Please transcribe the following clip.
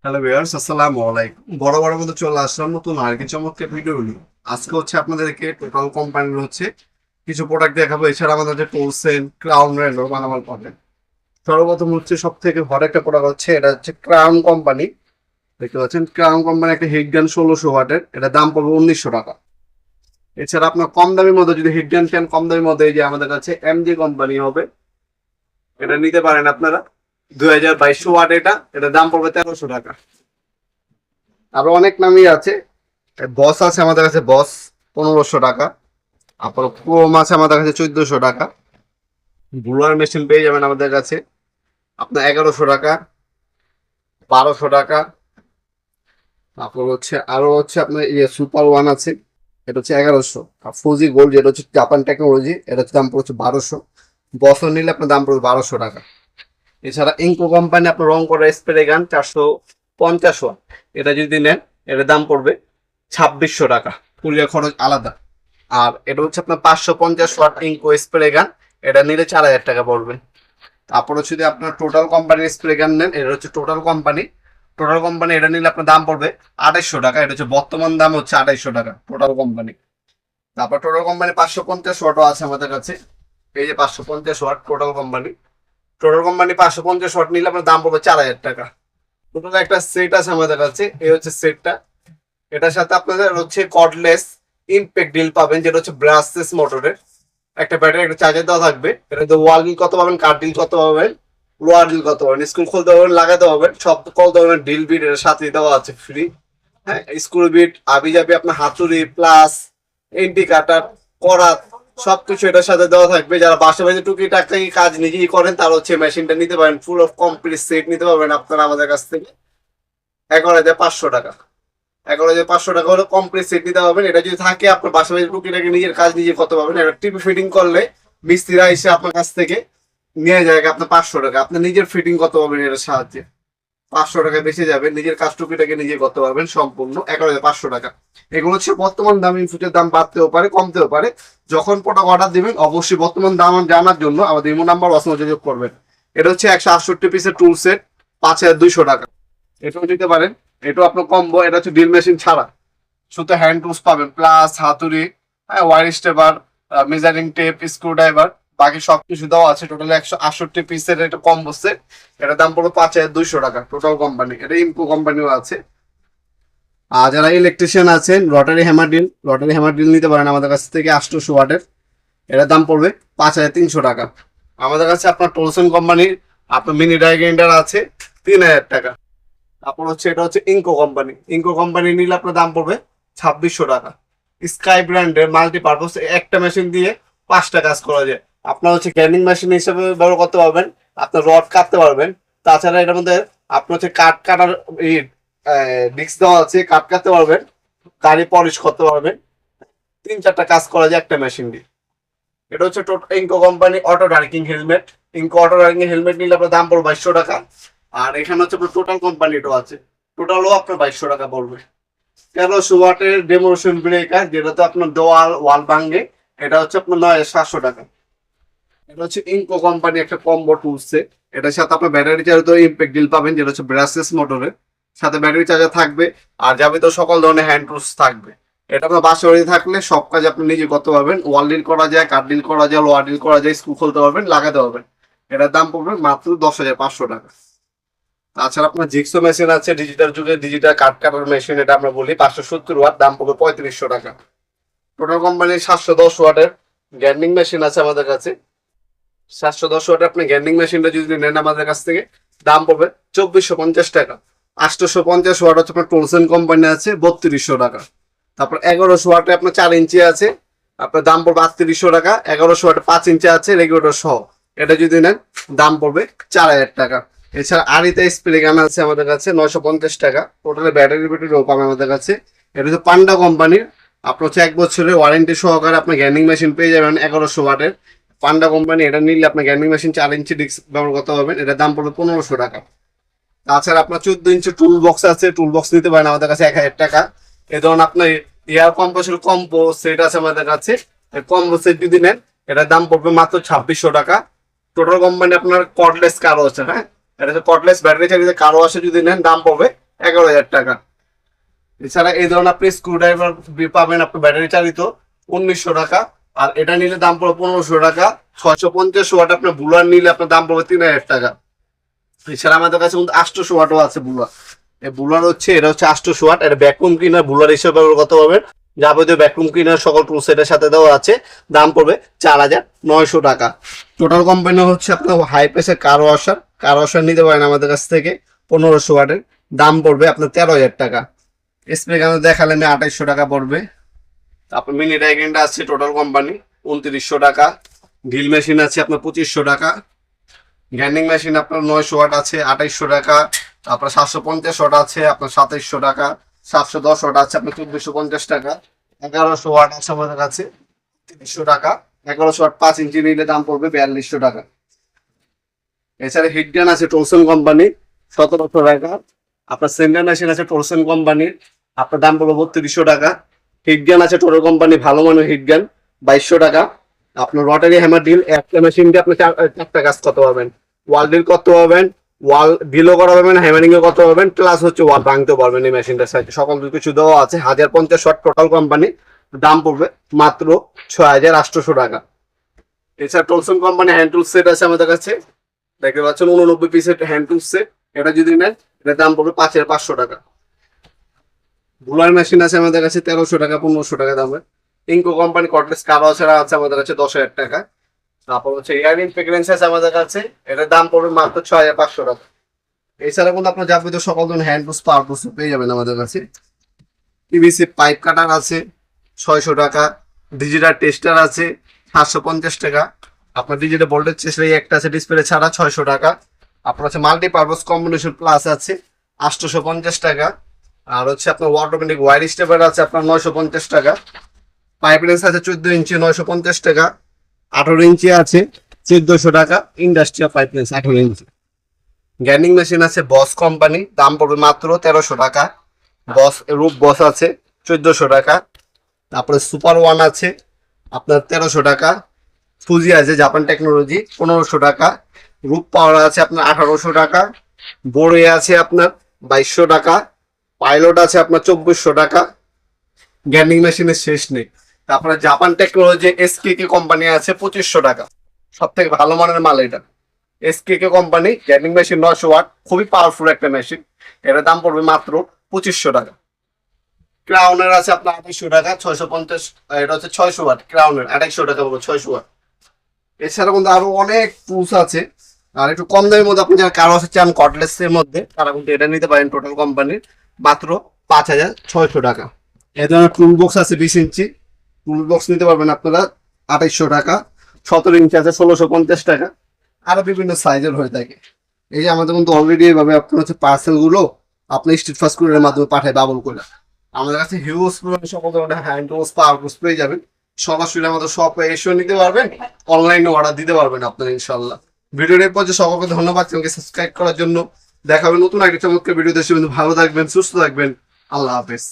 Hello viewers, আসসালামু আলাইকুম। বড় বড় মধ্যে চলে আসলাম নতুন আর কি চমৎকার ভিডিও নিয়ে। আজকে আপনাদেরকে টোটাল কোম্পানির কিছু প্রোডাক্ট দেখাবো। এছাড়া আমাদের যে টোলসেন, ক্রাউন রেন্ডো মালামাল পাবেন। সর্বপ্রথম হব থেকে হট একটা প্রোডাক্ট এটা হচ্ছে ক্রাউন কোম্পানি। দেখতে পাচ্ছেন ক্রাউন কোম্পানি একটা হিট গান 1600 ওয়াটের, এটা দাম পড়বে 1900 টাকা। এছাড়া আপনার কম দামের মধ্যে যদি হিট গান চান, কম দামের মধ্যে এই যে আমাদের কাছে এমজি কোম্পানি হবে, এটা নিতে পারেন আপনারা। 2200 ওয়াট, এটা দাম পড়বে 1300 টাকা। আরো অনেক নামই আছে। বস আছে আমাদের কাছে, বস 1500 টাকা। তারপর ক্রোম আছে আমাদের কাছে 1400 টাকা। ব্লুয়ার মেশিন পেয়ে যাবেন আমাদের কাছে আপনার 1100 টাকা, 1200 টাকা। তারপর আরো আপনার ইয়ে সুপার ওয়ান আছে, এটা হচ্ছে 1100। আর ফুজি গোল্ড যেটা হচ্ছে জাপান টেকনোলজি, এটা হচ্ছে দাম পড়ছে 1200। বছর নিলে আপনার দাম পড়বে 1200 টাকা। এছাড়া ইঙ্কো কোম্পানি আপনার রং করা স্প্রে গান 450 ওয়াট, এটা যদি নেন এটার দাম পড়বে 2600 টাকা, কুরিয়ার খরচ আলাদা। আর এটা হচ্ছে আপনার 550 ওয়াট ইঙ্কো স্প্রে গান, এটা নিলে 4000 টাকা পড়বে। তারপর যদি আপনার টোটাল কোম্পানির স্প্রে গান নেন, এটা হচ্ছে টোটাল কোম্পানি এটা নিলে আপনার দাম পড়বে 2800 টাকা। এটা হচ্ছে বর্তমান দাম হচ্ছে 2800 টাকা টোটাল কোম্পানি। তারপর টোটাল কোম্পানি 550 ওয়াটও আছে আমাদের কাছে, এই যে 550 ওয়াট টোটাল কোম্পানি 550 ওয়াট নিলে আপনার দাম পড়বে 4000 টাকা। টোটাল একটা সেট আছে আমাদের কাছে, এই হচ্ছে সেটটা। এটার সাথে আপনাদের কর্ডলেস ইমপ্যাক্ট ডিল পাবেন, যেটা হচ্ছে ব্রাসলেস মোটরের। একটা ব্যাটারি, একটা চার্জার দেওয়া থাকবে। এটা ওয়াল ডিল কত পাবেন, কার ডিল কত পাবেন, লোয়ার ডিল কত পাবেন, স্ক্রু খুলতে পারবেন, লাগাতে পারবেন, সব কলতে পারবেন। ডিল বিট এর সাথে দেওয়া আছে ফ্রি। হ্যাঁ, স্ক্রু বিট, আবি যাবি, আপনার হাতুড়ি প্লাস এন্টি কাটার, করাত, সবকিছু এটার সাথে দেওয়া থাকবে। যারা বাসা বাড়িতে টুকিটাকি কাজ নিজেই করেন, তারা মেশিনটা নিতে পারেন। ফুল অফ কমপ্লিট সেট নিতে পারবেন আপনারা আমাদের কাছ থেকে 11,500 টাকা। 11,500 টাকা হলে কমপ্লিট সেট নিতে পারবেন। এটা যদি থাকে আপনার বাসা বাড়িতে টুকিটাকি নিজের কাজ নিজে করতে পারবেন। এটা টিপি ফিটিং করলে মিস্ত্রিরা এসে আপনার কাছ থেকে নিয়ে যায় আপনার 500 টাকা। আপনার নিজের ফিটিং করতে পারবেন এটার সাহায্যে, 500 টাকা বেঁচে যাবে। নিজের কাজ টুকিটাকে নিজে করতে পারবেন সম্পূর্ণ 11,500 টাকা। এগুলো হচ্ছে বর্তমান দাম, ইনফিউচার দাম বাড়তেও পারে কমতেও পারে। যখন প্রোডাক্ট অর্ডার দিবেন অবশ্যই বর্তমান দাম জানার জন্য আমাদের ইমো নাম্বার যোগাযোগ করবেন। এটা হচ্ছে 168 পিসের টুল সেট, 5,200 টাকা। এটাও নিতে পারেন। এটাও আপনার কম্বো। এটা হচ্ছে ড্রিল মেশিন ছাড়া, শুধু হ্যান্ড টুলস পাবেন, প্লাস হাতুড়ি, হ্যাঁ, wire stripper, measuring tape, screwdriver, বাকি সবকিছু দেওয়া আছে। টোটাল 168 পিসের একটা কম্বো সেট, এটার দাম পড়বে 5,200 টাকা টোটাল কোম্পানি। এটা ইমকো কোম্পানিও আছে। আর যারা ইলেকট্রিশিয়ান আছেন, রটারি হ্যামার ড্রিল নিতে পারেন আমাদের কাছ থেকে 800 ওয়াটের, এটার দাম পড়বে 5,300 টাকা। আমাদের কাছে আপনার টোলসন কোম্পানির আপনার মিনি ড্রাই গ্রাইন্ডার আছে 3,000 টাকা। তারপর এটা হচ্ছে ইঙ্কো কোম্পানি নিলে আপনার দাম পড়বে 2,600 টাকা। স্কাই ব্র্যান্ডের মাল্টিপারপাস, একটা মেশিন দিয়ে 5টা কাজ করা যায়। আপনার গ্রাইন্ডিং মেশিন হিসেবে ব্যবহার করতে পারবেন, আপনার রড কাটতে পারবেন। তাছাড়া এটার মধ্যে আপনার কাঠ কাটার ডিস্ক দেওয়া আছে, কাঠ কাটতে পারবেন, গাড়ি পলিশ করতে পারবেন। 3-4টা কাজ করা যায় একটা মেশিন দিয়ে। এটা হচ্ছে ইঙ্কো কোম্পানি অটো ডার্কিং হেলমেট। ইঙ্কো অটো ডার্কিং হেলমেট নিলে আপনার দাম পড়বে 2200 টাকা। আর এখানে আপনার টোটাল কোম্পানিটাও আছে, টোটালও আপনার 2200 টাকা পড়বে। 1300 ওয়াটের ডেমোরেশন ব্রেকার, যেটাতে আপনার ওয়াল ভাঙে, এটা হচ্ছে আপনার 9,700 টাকা। এটা হচ্ছে ইঙ্কো কোম্পানি একটা কম্বো টুলস সেট। এটার সাথে আপনার ব্যাটারি চার্জার ইম্প্যাক্ট ডিল পাবেন, যেটা হচ্ছে ব্রাসলেস মোটরের সাথে ব্যাটারি চার্জার থাকবে। আর তো সকল ধরনের হ্যান্ড টুলস থাকবে। এটা আপনার বাসা বাড়ি থাকলে সব কাজ আপনি নিজে করতে পারবেন। ওয়াল ডিল করা যায়, কাঠ ডিল করা যায়, লোয়ার ডিল করা যায়, স্ক্রু খুলতে পারবেন, লাগাতে পারবেন। এটার দাম পড়বে মাত্র 10,500 টাকা। তাছাড়া আপনার জিক্সো মেশিন আছে, ডিজিটাল যুগে ডিজিটাল কাট কাটার মেশিন, এটা আমরা বলি 570 ওয়াট, দাম পড়বে 3,500 টাকা। টোটাল কোম্পানির 710 ওয়াটের গ্যান্ডিং মেশিন আছে আমাদের কাছে। 710 ওয়াটের আপনি গ্যান্ডিং মেশিনটা যদি নেন আমাদের কাছ থেকে, দাম পড়বে 2,450 টাকা। 850 ওয়াট হচ্ছে আপনার টোলসেন কোম্পানি আছে 3,200 টাকা। তারপর 1100 ওয়াটে আপনার 4 ইঞ্চি আছে, আপনার দাম পড়বে 3,800 টাকা। 1100 ওয়াটে 5 ইঞ্চি আছে রেগুলেটর সহ, এটা যদি নেন দাম পড়বে 4,000 টাকা। এছাড়া আরিতে স্প্রে গান আছে আমাদের কাছে 950 টাকা। টোটালি ব্যাটারি পাবেন আমাদের কাছে। এটা হচ্ছে পান্ডা কোম্পানির, আপনার 1 বছরের ওয়ারেন্টি সহকারে আপনার গ্যান্ডিং মেশিন পেয়ে যাবেন 1100 ওয়াটের। পান্ডা কোম্পানি, এটা নিলে আপনার গ্যান্ডিং মেশিন 4 ইঞ্চি ডিস্ক ব্যবহার করতে পারবেন, এটার দাম পড়বে 1,500 টাকা। তাছাড়া আপনার 14 ইঞ্চি টুল বক্স আছে, টুল বক্স নিতে পারেন আমাদের কাছে 1,000 টাকা। এই ধরুন আপনার এয়ার কম্প্রেসর কম্পো সেট আছে আমাদের কাছে, কম্বো সেট যদি নেন এটার দাম পড়বে মাত্র 2,600 টাকা। টোটাল কোম্পানি আপনার কর্ডলেস কারো আছে, হ্যাঁ, এটা হচ্ছে কর্ডলেস ব্যাটারি চালিত কারো আসে, যদি নেন দাম পড়বে 11,000 টাকা। এছাড়া এই ধরনের আপনি স্ক্রুড্রাইভার পাবেন আপনি ব্যাটারি চালিত 1900 টাকা। আর এটা নিলে দাম পড়বে 1500 টাকা। 650 ওয়াট আপনার বুলার নিলে আপনার দাম পড়বে 3000 টাকা। এছাড়া আমাদের কাছে 800 ওয়াটও আছে বুলার। এই বুলার হচ্ছে এটা হচ্ছে 800 ওয়াট। এটা ভ্যাকুয়াম ক্লিনার বুলার হিসেবে কত পাবেন, যাবতীয় ভ্যাকুয়াম ক্লিনার সকল টুল সেটের সাথে দেওয়া আছে। দাম পড়বে 4900 টাকা। টোটাল কোম্পানি হচ্ছে আপনার হাই প্রেসার কার ওয়াশার নিতে পারেন আমাদের কাছ থেকে 1500 ওয়াটের। দাম পড়বে আপনার 13,000 টাকা। স্প্রে গান দেখালে 2800 টাকা পড়বে। তারপর মিনি ডাইগ্রেন্ড আছে টোটাল কোম্পানি 2900 টাকা। ড্রিল মেশিন আছে আপনার 2500 টাকা। গ্রাইন্ডিং মেশিন আপনার 900 ওয়াট আছে 2800 টাকা। তারপর 750 ওয়াট আছে আপনার 2700 টাকা। 710 ওয়াট আছে আপনার 1450 টাকা। 1100 ওয়াট আছে আমাদের কাছে 300 টাকা। 1100 ওয়াট 5 ইঞ্চি নিলে দাম পড়বে 4200 টাকা। এছাড়া হিট গান আছে টলসন কোম্পানি 1700 টাকা। আপনার সেন্ডার মেশিন আছে টলসন কোম্পানির, আপনার দাম পড়বে 3200 টাকা। হিট গান আছে টোটাল কোম্পানি ভালো মানের হিট গান 2200 টাকা। আপনার রটারি হ্যামার ডিল একটা মেশিন দিয়ে আপনি 4টা কাজ করতে পারবেন। ওয়াল ডিল করতে পারবেন, ওয়াল ডিলও করা পারবেন, হ্যামারিং ও করতে পারবেন, প্লাস হচ্ছে ওয়াল ভাঙতে পারবেন এই মেশিনটার সাথে। সকল কিছু দেওয়া আছে। 1050 ওয়াট টোটাল কোম্পানি, দাম পড়বে মাত্র 6800 টাকা। এছাড়া টলসন কোম্পানি হ্যান্ড টুল সেট আছে আমাদের কাছে, দেখতে পাচ্ছেন 89 পিসের হ্যান্ড টুল সেট। এটা যদি নেন এটার দাম পড়বে 5500 টাকা। বুলার মেশিন আছে আমাদের কাছে 1300 টাকা 1500 টাকা দামে। ইনকো কোম্পানি কর্ডলেস কার ওয়াশার আছে আমাদের কাছে 10,000 টাকা। তারপর হচ্ছে ইয়ারিং ফ্রেগ্রেন্স আছে আমাদের কাছে, এটার দাম পড়বে মাত্র 6500 টাকা। এছাড়া কিন্তু আপনার যাবতীয় সকল ধরনের হ্যান্ড টুলস পাওয়ার টুলস পেয়ে যাবেন আমাদের কাছে। পিভিসি পাইপ কাটার আছে 600 টাকা। ডিজিটাল টেস্টার আছে 750 টাকা। আপনার ডিজিটাল ভোল্টেজ টেস্টার একটা আছে ডিসপ্লে ছাড়া 600 টাকা। আপনার হচ্ছে মাল্টিপারপাস কম্বিনেশন প্লাস আছে 850 টাকা। আর হচ্ছে আপনার অটোমেটিক ওয়ার স্টেপার আছে আপনার 950 টাকা। পাইপ রেঞ্জ আছে 14 ইঞ্চি 950 টাকা। 18 ইঞ্চি আছে 1400 টাকা। ইন্ডাস্ট্রিয়াল পাইপ রেঞ্জ 18 ইঞ্চি। গ্রাইন্ডিং মেশিন আছে বস কোম্পানি, দাম পড়বে মাত্র 1300 টাকা। বস রূপ বস আছে 1400 টাকা। তারপরে সুপার ওয়ান আছে আপনার 1300 টাকা। ফুজি আছে জাপান টেকনোলজি 1500 টাকা। রূপ পাওয়ার আছে আপনার 1800 টাকা। বোরে আছে আপনার 2200 টাকা। পাইলট আছে আপনার 2400 টাকা। গ্রাইন্ডিং মেশিনের শেষ নেই। তারপরে জাপান টেকনোলজি এসকেকে কোম্পানি আছে 2500 টাকা। সব থেকে ভালো মানের মাল এটা। এসকেকে কোম্পানি গ্রাইন্ডিং মেশিন 900 ওয়াট, খুবই পাওয়ারফুল একটা মেশিন। এটার দাম পড়বে মাত্র 2500 টাকা। ক্রাউনের আছে আপনার 2800 টাকা 650। এটা হচ্ছে 600 ওয়াট ক্রাউনের 2800 টাকা বলবো 600 ওয়াট। এছাড়া কিন্তু আরো অনেক টুলস আছে। আর একটু কম দামের মধ্যে আপনি যারা কারো আছে চান কর্ডলেস এর মধ্যে, তারা কিন্তু এটা নিতে পারেন টোটাল কোম্পানির মাত্র 5600 টাকা। এই ধরনের টুল বক্স আছে 20 ইঞ্চি টুল বক্স নিতে পারবেন আপনারা 2800 টাকা। 17 ইঞ্চি আছে 1650 টাকা। আরো বিভিন্ন সাইজের হয়ে থাকে। এই যে আমাদের কিন্তু অলরেডি এইভাবে আপনার হচ্ছে পার্সেল গুলো আপনি স্ট্রিট ফাস্ট কুরিয়ারের মাধ্যমে পাঠায় বাবল করে। আমাদের কাছে হিউজ সকল ধরনের হ্যান্ড টুলস পাওয়ার টুলস পেয়ে যাবেন। সরাসরি আমাদের শপে এসেও নিতে পারবেন, অনলাইনে অর্ডার দিতে পারবেন আপনারা ইনশাল্লাহ। ভিডিওর এর পর্যন্ত সকলকে ধন্যবাদ চ্যানেলকে সাবস্ক্রাইব করার জন্য। দেখা হবে নতুন একটা চমৎকার ভিডিও দেশে। ভালো থাকবেন, সুস্থ থাকবেন। আল্লাহ হাফেজ।